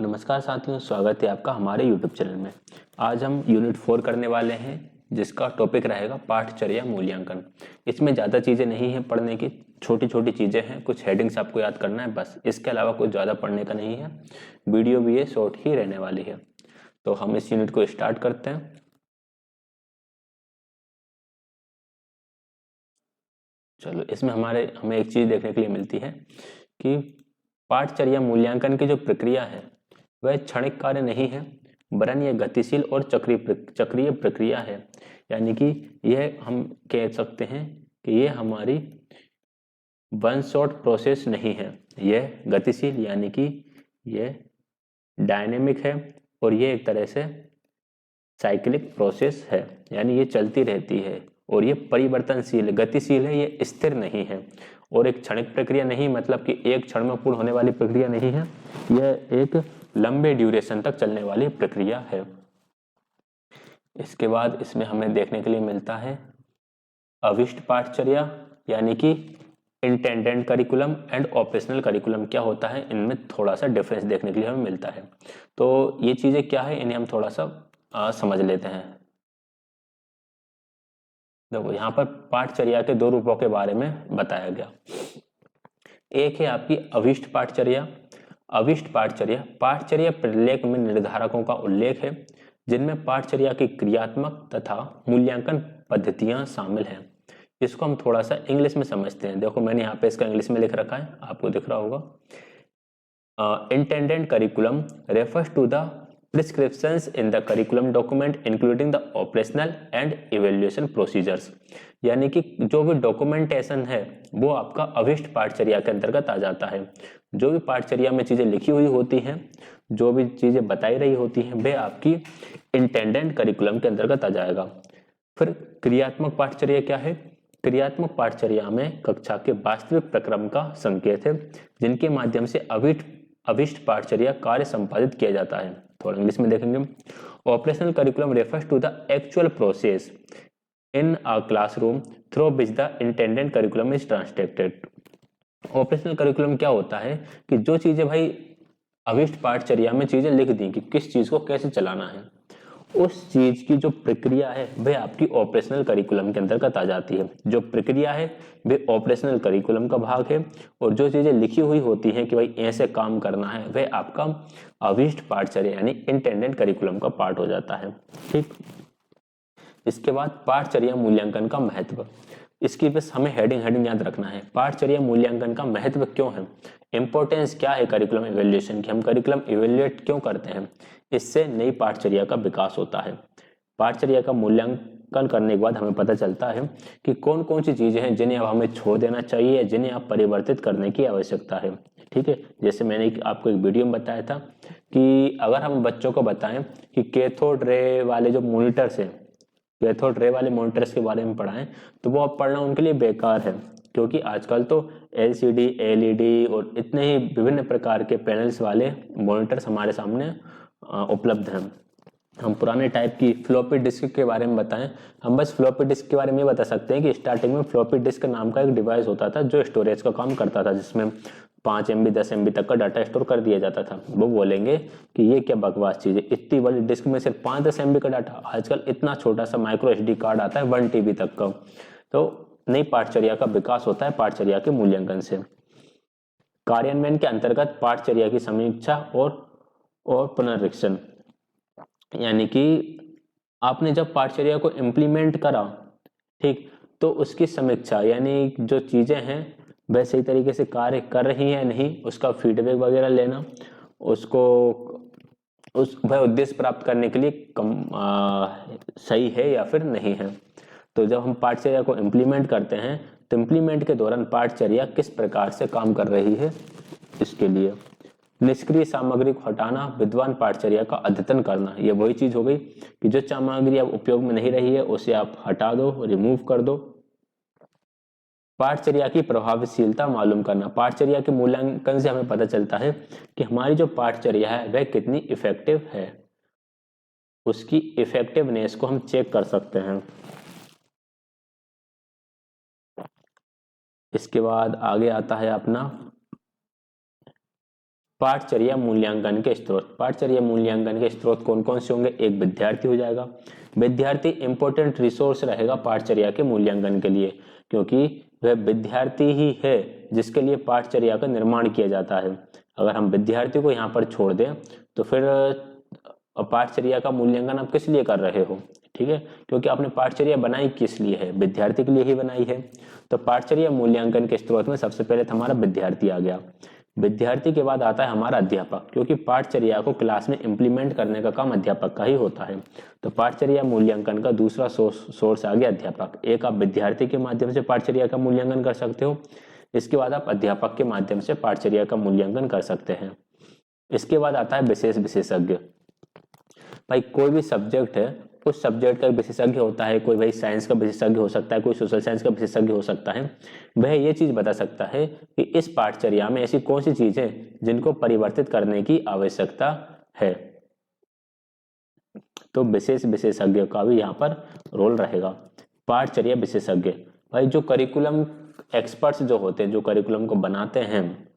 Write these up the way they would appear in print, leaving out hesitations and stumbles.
नमस्कार साथियों, स्वागत है आपका हमारे YouTube चैनल में। आज हम यूनिट 4 करने वाले हैं जिसका टॉपिक रहेगा पाठचर्या मूल्यांकन। इसमें ज़्यादा चीज़ें नहीं हैं पढ़ने की, छोटी छोटी चीज़ें हैं, कुछ हेडिंग्स आपको याद करना है बस। इसके अलावा कुछ ज़्यादा पढ़ने का नहीं है। वीडियो भी ये शॉर्ट ही रहने वाली है। तो हम इस यूनिट को स्टार्ट करते हैं। चलो, इसमें हमें एक चीज़ देखने के लिए मिलती है कि पाठचर्या मूल्यांकन की जो प्रक्रिया है वह क्षणिक कार्य नहीं है, वरन यह गतिशील और चक्रीय प्रक्रिया है। यानी कि यह हम कह सकते हैं कि यह हमारी वन शॉट प्रोसेस नहीं है, यह गतिशील यानी कि यह डायनेमिक है और यह एक तरह से साइक्लिक प्रोसेस है, यानी ये चलती रहती है और ये परिवर्तनशील है, गतिशील है, ये स्थिर नहीं है और एक क्षणिक प्रक्रिया नहीं, मतलब कि एक क्षण में पूर्ण होने वाली प्रक्रिया नहीं है। यह एक लंबे ड्यूरेशन तक चलने वाली प्रक्रिया है। इसके बाद इसमें हमें देखने के लिए मिलता है अभिष्ट पाठचर्या, यानी कि intended curriculum and operational curriculum. क्या होता है, इनमें थोड़ा सा डिफरेंस देखने के लिए हमें मिलता है। तो ये चीजें क्या है, इन्हें हम थोड़ा सा समझ लेते हैं। देखो, यहाँ पर पाठचर्या के दो रूपों के बारे में बताया गया। एक है आपकी अभिष्ट पाठचर्या। अभिष्ट पाठचर्या पाठचर्या प्रलेख में निर्धारकों का उल्लेख है जिनमें पाठचर्या की क्रियात्मक तथा मूल्यांकन पद्धतियां शामिल हैं। इसको हम थोड़ा सा इंग्लिश में समझते हैं। देखो, मैंने यहाँ पे इसका इंग्लिश में लिख रखा है, आपको दिख रहा होगा। Intended curriculum refers to the prescriptions in the curriculum document including the operational and evaluation procedures। यानी कि जो भी डॉक्यूमेंटेशन है वो आपका अभिष्ट पाठचर्या के अंतर्गत आ जाता है। जो भी पाठचर्या में चीजें लिखी हुई होती हैं, जो भी चीजें बताई रही होती हैं, वे आपकी इंटेंडेड करिकुलम के अंतर्गत आ जाएगा। फिर क्रियात्मक पाठचर्या क्या है? क्रियात्मक पाठचर्या में कक्षा के वास्तविक प्रक्रम का संकेत है जिनके माध्यम से अभिष्ट पाठचर्या कार्य संपादित किया जाता है। थोड़ा इंग्लिश में देखेंगे। Operational curriculum refers to the actual process in a classroom through which the intended curriculum is translated. Operational curriculum क्या होता है कि जो चीजें भाई अभिष्ट पाठचर्या में चीजें लिख दी कि किस चीज को कैसे चलाना है, उस चीज की जो प्रक्रिया है वह आपकी ऑपरेशनल करिकुलम के अंतर्गत आ जाती है। जो प्रक्रिया है वह ऑपरेशनल करिकुलम का भाग है और जो चीजें लिखी हुई होती हैं कि भाई ऐसे काम करना है, वह आपका अभिष्ट पाठचर्या यानी इंटेंडेड करिकुलम का पार्ट हो जाता है। ठीक। इसके बाद पाठचर्या मूल्यांकन का महत्व। इसकी बस हमें हेडिंग याद रखना है। पाठचर्या मूल्यांकन का महत्व क्यों है, इंपॉर्टेंस क्या है करिकुलम इवेल्युएशन की, हम करिकुलम इवेल्युएट क्यों करते हैं? इससे नई पाठचर्या का विकास होता है। पाठचर्या का मूल्यांकन करने के बाद हमें पता चलता है कि कौन कौन सी चीजें हैं जिन्हें अब हमें छोड़ देना चाहिए, जिन्हें आप परिवर्तित करने की आवश्यकता है। ठीक है, जैसे मैंने आपको एक वीडियो में बताया था कि अगर हम बच्चों को बताएं कि कैथोड रे वाले जो मॉनिटर्स हैं, कैथोड रे वाले मॉनिटर्स के बारे में पढ़ाएं, तो वो अब पढ़ना उनके लिए बेकार है, क्योंकि आजकल तो LCD, LED और इतने ही विभिन्न प्रकार के पैनल्स वाले मॉनिटर्स हमारे सामने उपलब्ध हैं। हम पुराने टाइप की फ्लॉपी डिस्क के बारे में बताएं, हम बस फ्लॉपी डिस्क के बारे में ये बता सकते हैं कि स्टार्टिंग में फ्लॉपी डिस्क नाम का एक डिवाइस होता था जो स्टोरेज का काम करता था, जिसमें 5 MB 10 MB तक का डाटा स्टोर कर दिया जाता था। वो बोलेंगे कि ये क्या बकवास चीज है, इतनी बड़ी डिस्क में सिर्फ 5-10 MB का डाटा। आजकल इतना छोटा सा माइक्रो SD कार्ड आता है 1 TB तक का। तो नई पाठचर्या का विकास होता है पाठचर्या के मूल्यांकन से। कार्यान्वयन के अंतर्गत पाठचर्या की समीक्षा और पुनरीक्षण, यानी कि आपने जब पाठचर्या को इम्प्लीमेंट करा, ठीक, तो उसकी समीक्षा यानी जो चीजें हैं वह सही तरीके से कार्य कर रही हैं नहीं, उसका फीडबैक वगैरह लेना, उसको वह उद्देश्य प्राप्त करने के लिए सही है या फिर नहीं है। तो जब हम पाठचर्या को इम्प्लीमेंट करते हैं तो इम्प्लीमेंट के दौरान पाठचर्या किस प्रकार से काम कर रही है, इसके लिए निष्क्रिय सामग्री को हटाना, विद्वान पाठचर्या का अद्यतन करना। ये वही चीज हो गई कि जो सामग्री अब उपयोग में नहीं रही है उसे आप हटा दो, रिमूव कर दो। पाठचर्या की प्रभावशीलता मालूम करना। पाठचर्या के मूल्यांकन से हमें पता चलता है कि हमारी जो पाठचर्या है वह कितनी इफेक्टिव है, उसकी इफेक्टिवनेस को हम चेक कर सकते हैं। इसके बाद आगे आता है अपना पाठचर्या मूल्यांकन के स्रोत। पाठचर्या मूल्यांकन के स्रोत कौन कौन से होंगे? एक विद्यार्थी हो जाएगा। विद्यार्थी इंपॉर्टेंट रिसोर्स रहेगा पाठचर्या के मूल्यांकन के लिए, क्योंकि वह विद्यार्थी ही है जिसके लिए पाठचर्या का निर्माण किया जाता है। अगर हम विद्यार्थी को यहाँ पर छोड़ दें तो फिर पाठचर्या का मूल्यांकन आप किस लिए कर रहे हो? ठीक है, क्योंकि आपने पाठचर्या बनाई किस लिए है? विद्यार्थी के लिए ही बनाई है। तो पाठचर्या मूल्यांकन के स्रोत में सबसे पहले तो हमारा विद्यार्थी आ गया। विद्यार्थी के बाद आता है हमारा अध्यापक, क्योंकि पाठचर्या को क्लास में इंप्लीमेंट करने का काम अध्यापक का ही होता है। तो पाठचर्या मूल्यांकन का दूसरा सोर्स आ गया अध्यापक। एक आप विद्यार्थी के माध्यम से पाठचर्या का मूल्यांकन कर सकते हो, इसके बाद आप अध्यापक के माध्यम से पाठचर्या का मूल्यांकन कर सकते हैं। इसके बाद आता है विशेष विशेषज्ञ। भाई कोई भी सब्जेक्ट है, उस सब्जेक्ट का विशेषज्ञ होता है। कोई भाई साइंस का विशेषज्ञ हो सकता है, कोई सोशल साइंस का विशेषज्ञ हो सकता है। वह ये चीज बता सकता है कि इस पाठचर्या में ऐसी कौन सी चीजें जिनको परिवर्तित करने की आवश्यकता है। तो विशेष विशेषज्ञ का भी यहाँ पर रोल रहेगा। पाठचर्या विशेषज्ञ, भाई जो करिकुलम एक्सपर्ट्स जो होते हैं, जो करिकुलम को बनाते हैं,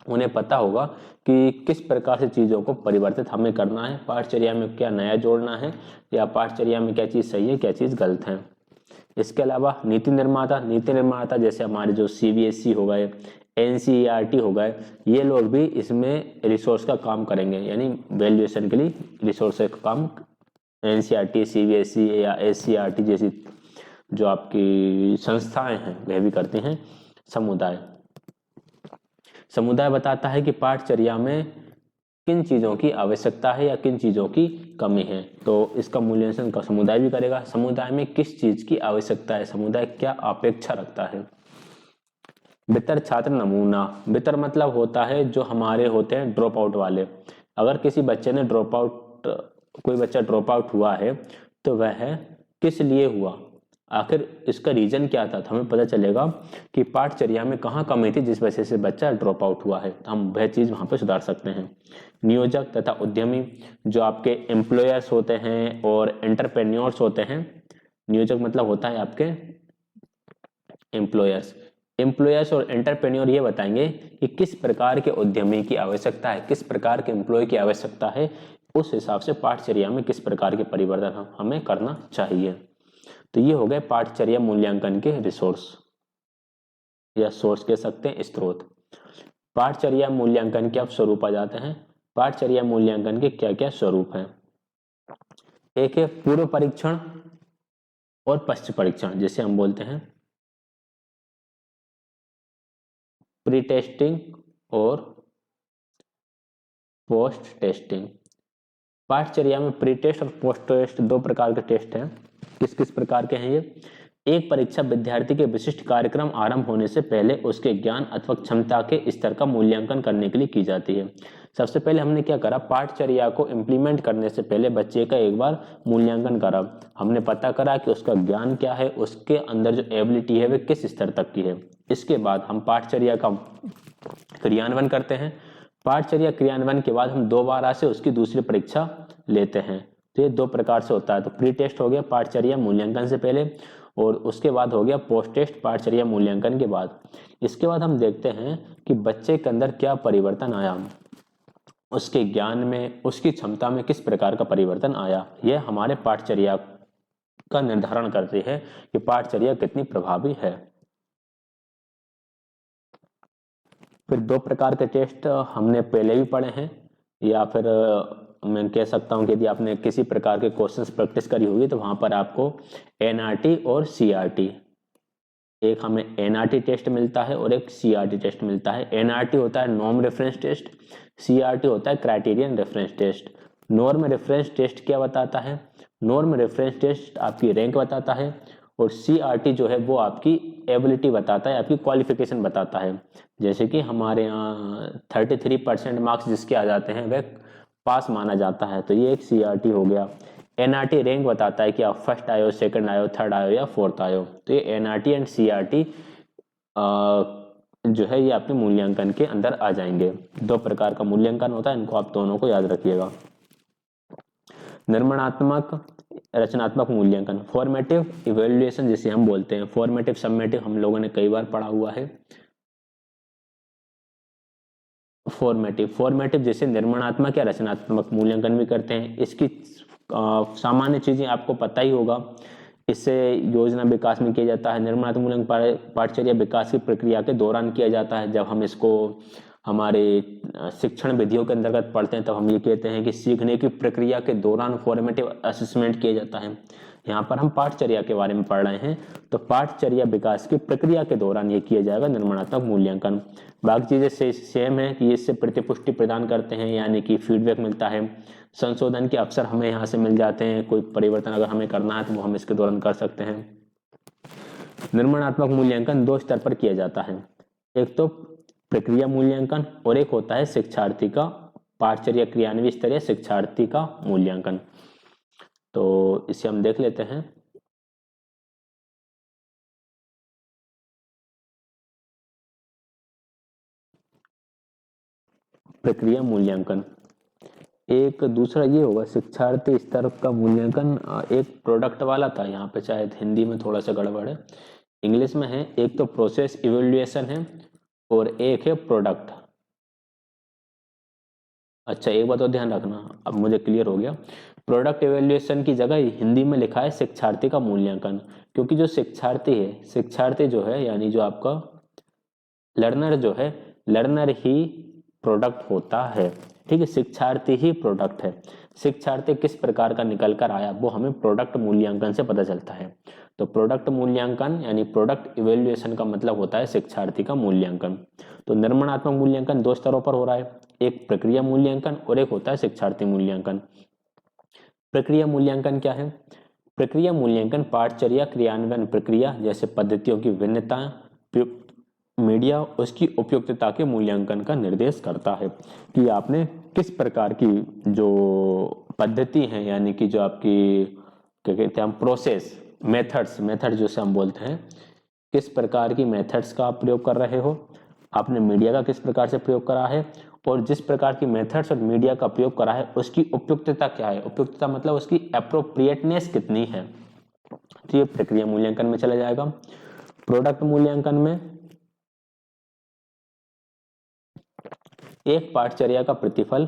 उन्हें पता होगा कि किस प्रकार से चीज़ों को परिवर्तित हमें करना है, पाठचर्या में क्या नया जोड़ना है, या पाठचर्या में क्या चीज़ सही है, क्या चीज़ गलत है। इसके अलावा नीति निर्माता जैसे हमारे जो CBSE हो गए, NCERT हो गए, ये लोग भी इसमें रिसोर्स का काम करेंगे, यानी वैल्यूएशन के लिए रिसोर्स का काम NCERT, CBSE या SCERT जैसी जो आपकी संस्थाएं हैं वह भी करती हैं। समुदाय बताता है कि पाठचर्या में किन चीज़ों की आवश्यकता है या किन चीज़ों की कमी है, तो इसका मूल्यांकन का समुदाय भी करेगा। समुदाय में किस चीज़ की आवश्यकता है, समुदाय क्या अपेक्षा रखता है। बेहतर छात्र नमूना। बेहतर मतलब होता है जो हमारे होते हैं ड्रॉप आउट वाले। अगर किसी बच्चे ने कोई बच्चा ड्रॉप आउट हुआ है तो वह किस लिए हुआ, आखिर इसका रीजन क्या था, तो हमें पता चलेगा कि पाठचर्या में कहाँ कमी थी जिस वजह से बच्चा ड्रॉप आउट हुआ है। हम वह चीज़ वहाँ पे सुधार सकते हैं। नियोजक तथा उद्यमी, जो आपके एम्प्लॉयर्स होते हैं और एंटरप्रेन्योर्स होते हैं। नियोजक मतलब होता है आपके एम्प्लॉयर्स और एंटरप्रेन्योर ये बताएंगे कि किस प्रकार के उद्यमी की आवश्यकता है, किस प्रकार के एम्प्लॉय की आवश्यकता है, उस हिसाब से पाठचर्या में किस प्रकार के परिवर्तन हमें करना चाहिए। तो ये हो गए पाठचर्या मूल्यांकन के रिसोर्स या सोर्स कह सकते हैं, स्रोत। पाठचर्या मूल्यांकन के अब स्वरूप आ जाते हैं। पाठचर्या मूल्यांकन के क्या क्या स्वरूप हैं? एक है पूर्व परीक्षण और पश्च परीक्षण, जिसे हम बोलते हैं प्री टेस्टिंग और पोस्ट टेस्टिंग। पाठचर्या में प्री टेस्ट और पोस्ट टेस्ट दो प्रकार के टेस्ट हैं। किस किस प्रकार के हैं ये? एक परीक्षा विद्यार्थी के विशिष्ट कार्यक्रम आरंभ होने से पहले उसके ज्ञान अथवा क्षमता के स्तर का मूल्यांकन करने के लिए की जाती है। सबसे पहले हमने क्या करा, पाठचर्या को इम्प्लीमेंट करने से पहले बच्चे का एक बार मूल्यांकन करा। हमने पता करा कि उसका ज्ञान क्या है, उसके अंदर जो एबिलिटी है वह किस स्तर तक की है। इसके बाद हम पाठचर्या का क्रियान्वयन करते हैं। पाठचर्या क्रियान्वयन के बाद हम दोबारा से उसकी दूसरी परीक्षा लेते हैं। तो ये दो प्रकार से होता है। तो प्री टेस्ट हो गया पाठचर्या मूल्यांकन से पहले, और उसके बाद हो गया पोस्ट टेस्ट पाठचर्या मूल्यांकन के बाद। इसके बाद हम देखते हैं कि बच्चे के अंदर क्या परिवर्तन आया, उसके ज्ञान में, उसकी क्षमता में किस प्रकार का परिवर्तन आया। यह हमारे पाठचर्या का निर्धारण करती है कि पाठचर्या कितनी प्रभावी है। फिर दो प्रकार के टेस्ट हमने पहले भी पढ़े हैं, या फिर मैं कह सकता हूं कि यदि आपने किसी प्रकार के क्वेश्चंस प्रैक्टिस करी होगी तो वहां पर आपको NRT और CRT, एक हमें NRT टेस्ट मिलता है और एक CRT टेस्ट मिलता है। NRT होता है नॉर्म रेफरेंस टेस्ट, CRT होता है criterion reference test. Norm reference test क्या बताता है? नॉर्म रेफरेंस टेस्ट आपकी रैंक बताता है, और CRT जो है वो आपकी एबिलिटी बताता है, आपकी क्वालिफिकेशन बताता है। जैसे कि हमारे यहाँ 33% मार्क्स जिसके आ जाते हैं वह पास माना जाता है, तो ये एक CRT हो गया। NRT रैंक बताता है कि आप फर्स्ट आए हो, सेकंड आए हो, थर्ड आए हो या फोर्थ आए हो। तो ये NRT एंड CRT जो है ये आपके मूल्यांकन के अंदर आ जाएंगे। दो प्रकार का मूल्यांकन होता है, इनको आप दोनों को याद रखिएगा। निर्माणात्मक रचनात्मक मूल्यांकन, फॉर्मेटिव इवेल्युएशन जिसे हम बोलते हैं। फॉर्मेटिव सबमेटिव हम लोगों ने कई बार पढ़ा हुआ है। फॉर्मेटिव जैसे निर्माणात्मक या रचनात्मक मूल्यांकन भी करते हैं। इसकी सामान्य चीजें आपको पता ही होगा। इससे योजना विकास में किया जाता है। निर्माणात्मक मूल्यांकन पाठचर्या विकास की प्रक्रिया के दौरान किया जाता है। जब हम इसको हमारे शिक्षण विधियों के अंतर्गत पढ़ते हैं तब हम ये कहते हैं कि सीखने की प्रक्रिया के दौरान फॉर्मेटिव असेसमेंट किया जाता है। यहाँ पर हम पाठचर्या के बारे में पढ़ रहे हैं, तो पाठचर्या विकास की प्रक्रिया के दौरान ये किया जाएगा निर्माणात्मक मूल्यांकन। बाकी चीजें सेम है कि इससे प्रतिपुष्टि प्रदान करते हैं, यानी कि फीडबैक मिलता है। संशोधन के अवसर हमें यहाँ से मिल जाते हैं। कोई परिवर्तन अगर हमें करना है तो वो हम इसके दौरान कर सकते हैं। निर्माणात्मक मूल्यांकन 2 स्तर पर किया जाता है। एक तो प्रक्रिया मूल्यांकन और एक होता है शिक्षार्थी का पाठचर्या क्रियान्वयन स्तरीय शिक्षार्थी का मूल्यांकन। तो इसे हम देख लेते हैं। प्रक्रिया मूल्यांकन एक दूसरा ये होगा शिक्षार्थी स्तर का मूल्यांकन। एक प्रोडक्ट वाला था, यहाँ पे शायद हिंदी में थोड़ा सा गड़बड़ है, इंग्लिश में है। एक तो प्रोसेस इवेल्युएशन है और एक है प्रोडक्ट। अच्छा एक बात और ध्यान रखना, अब मुझे क्लियर हो गया। प्रोडक्ट इवेल्युएशन की जगह हिंदी में लिखा है शिक्षार्थी का मूल्यांकन, क्योंकि जो शिक्षार्थी जो है यानी जो आपका लर्नर जो है, लर्नर ही प्रोडक्ट होता है। ठीक है, शिक्षार्थी ही प्रोडक्ट है। शिक्षार्थी किस प्रकार का निकल कर आया वो हमें प्रोडक्ट मूल्यांकन से पता चलता है। तो प्रोडक्ट मूल्यांकन यानी प्रोडक्ट इवेल्युएशन का मतलब होता है शिक्षार्थी का मूल्यांकन। तो निर्माणात्मक मूल्यांकन 2 स्तरों पर हो रहा है, एक प्रक्रिया मूल्यांकन और एक होता है शिक्षार्थी मूल्यांकन। प्रक्रिया मूल्यांकन क्या है? प्रक्रिया मूल्यांकन पाठचर्या क्रियान्वयन प्रक्रिया जैसे पद्धतियों की भिन्नता, मीडिया उसकी उपयुक्तता के मूल्यांकन का निर्देश करता है कि आपने किस प्रकार की जो पद्धति है, यानी कि जो आपकी क्या कहते हैं हम प्रोसेस मेथड जैसे हम बोलते हैं, किस प्रकार की मेथड्स का आप प्रयोग कर रहे हो, आपने मीडिया का किस प्रकार से प्रयोग करा है, और जिस प्रकार की मेथड्स और मीडिया का प्रयोग करा है उसकी उपयुक्तता क्या है। उपयुक्तता मतलब उसकी अप्रोप्रिएटनेस कितनी है। तो ये प्रक्रिया मूल्यांकन में चला जाएगा। प्रोडक्ट मूल्यांकन में एक पाठचर्या का प्रतिफल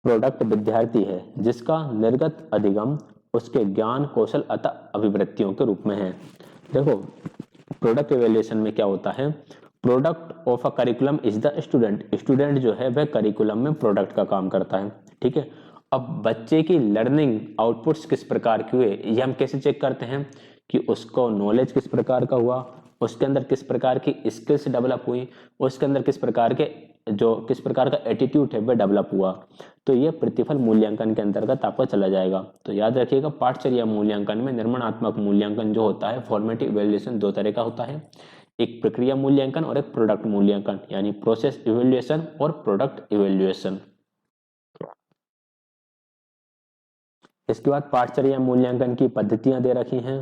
प्रोडक्ट विद्यार्थी है जिसका निर्गत अधिगम उसके ज्ञान कौशल अथवा अभिवृत्तियों के रूप में है। देखो प्रोडक्ट इवैल्यूएशन में क्या होता है, product of a curriculum is the student जो है वह करिकुलम में प्रोडक्ट का काम करता है। ठीक है, अब बच्चे की लर्निंग आउटपुट्स किस प्रकार के हुए ये हम कैसे चेक करते हैं कि उसको नॉलेज किस प्रकार का हुआ, उसके अंदर किस प्रकार की स्किल्स डेवलप हुई, उसके अंदर किस प्रकार का एटीट्यूड है वह डेवलप हुआ। तो ये प्रतिफल मूल्यांकन के अंतर्गत आपका चला जाएगा। तो याद रखिएगा पाठचर्या मूल्यांकन में निर्माणात्मक मूल्यांकन जो होता है फॉर्मेटिव इवैल्यूएशन 2 तरह का होता है, एक प्रक्रिया मूल्यांकन और एक प्रोडक्ट मूल्यांकन, यानी प्रोसेस इवैल्यूएशन और प्रोडक्ट इवैल्यूएशन। इसके बाद पाठचर्या मूल्यांकन की पद्धतियां दे रखी हैं।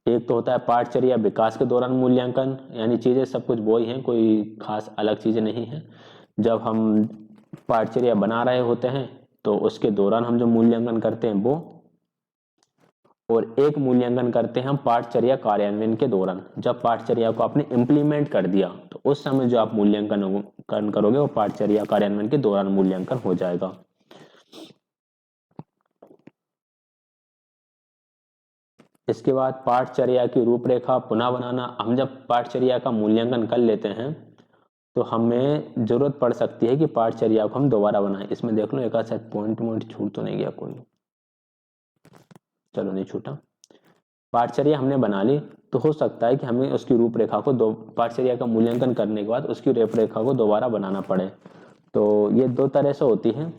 एक तो होता है पाठचर्या विकास के दौरान मूल्यांकन, यानी चीजें सब कुछ वो ही हैं, कोई खास अलग चीजें नहीं है। जब हम पाठचर्या बना रहे होते हैं तो उसके दौरान हम जो मूल्यांकन करते हैं वो, और एक मूल्यांकन करते हैं हम पाठचर्या कार्यान्वयन के दौरान। जब पाठचर्या को आपने इंप्लीमेंट कर दिया तो उस समय जो आप मूल्यांकन करोगे वो पाठचर्या कार्यान्वयन के दौरान मूल्यांकन हो जाएगा। इसके बाद पाठचर्या की रूपरेखा पुनः बनाना। हम जब पाठचर्या का मूल्यांकन कर लेते हैं तो हमें जरूरत पड़ सकती है कि पाठचर्या को हम दोबारा बनाएं। इसमें देख लो एक आध शायद पॉइंट छूट तो नहीं गया कोई, चलो नहीं छूटा। पाठचर्या हमने बना ली तो हो सकता है कि हमें उसकी रूपरेखा को पाठचर्या का मूल्यांकन करने के बाद उसकी रूपरेखा को दोबारा बनाना पड़े। तो ये 2 तरह से होती है।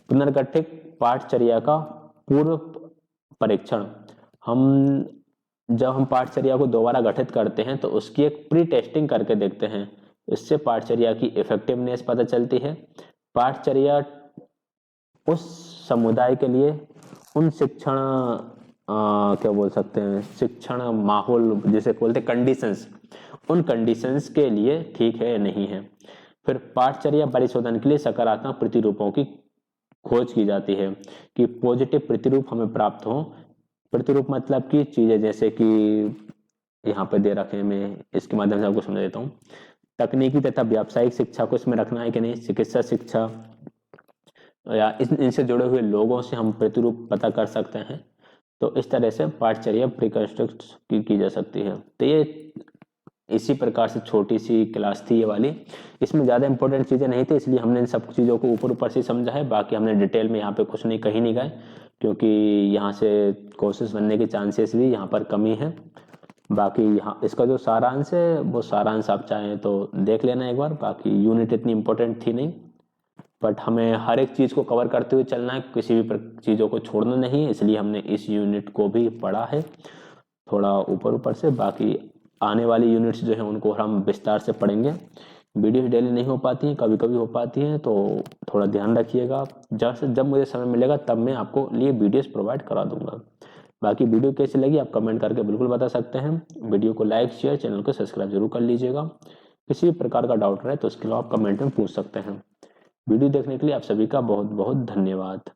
पुनर्गठित पाठचर्या का पूर्व परीक्षण, जब हम पाठचर्या को दोबारा गठित करते हैं तो उसकी एक प्री टेस्टिंग करके देखते हैं। इससे पाठचर्या की इफेक्टिवनेस पता चलती है। पाठचर्या उस समुदाय के लिए उन शिक्षण क्या बोल सकते हैं, शिक्षण माहौल जिसे बोलते हैं कंडीशंस, उन कंडीशंस के लिए ठीक है या नहीं है। फिर पाठचर्या परिशोधन के लिए सकारात्मक प्रतिरूपों की खोज की जाती है कि पॉजिटिव प्रतिरूप हमें प्राप्त हो। प्रतिरूप मतलब की चीजें जैसे कि यहाँ पे दे रखे हैं, मैं इसके माध्यम से आपको समझा देता हूँ। तकनीकी तथा व्यावसायिक शिक्षा को इसमें रखना है कि नहीं, चिकित्सा शिक्षा या इनसे जुड़े हुए लोगों से हम प्रतिरूप पता कर सकते हैं। तो इस तरह से पाठचर्या प्रिकंस्ट्रक्ट की जा सकती है। तो ये इसी प्रकार से छोटी सी क्लास थी ये वाली, इसमें ज़्यादा इंपॉर्टेंट चीज़ें नहीं थी, इसलिए हमने इन सब चीज़ों को ऊपर ऊपर से समझा है। बाकी हमने डिटेल में यहाँ पे कुछ नहीं कहीं नहीं गए, क्योंकि यहाँ से क्वेश्चंस बनने के चांसेस भी यहाँ पर कमी है। बाकी यहाँ इसका जो सारांश है वो सारांश आप चाहें तो देख लेना एक बार। बाकी यूनिट इतनी इंपॉर्टेंट थी नहीं, बट हमें हर एक चीज़ को कवर करते हुए चलना है, किसी भी चीज़ों को छोड़ना नहीं है, इसलिए हमने इस यूनिट को भी पढ़ा है थोड़ा ऊपर ऊपर से। बाकी आने वाली यूनिट्स जो है उनको हम विस्तार से पढ़ेंगे। वीडियो डेली नहीं हो पाती हैं, कभी कभी हो पाती हैं, तो थोड़ा ध्यान रखिएगा। जब मुझे समय मिलेगा तब मैं आपको लिए वीडियोस प्रोवाइड करा दूंगा। बाकी वीडियो कैसी लगी आप कमेंट करके बिल्कुल बता सकते हैं। वीडियो को लाइक शेयर, चैनल को सब्सक्राइब जरूर कर लीजिएगा। किसी भी प्रकार का डाउट रहे तो उसके लिए आप कमेंट में पूछ सकते हैं। वीडियो देखने के लिए आप सभी का बहुत बहुत धन्यवाद।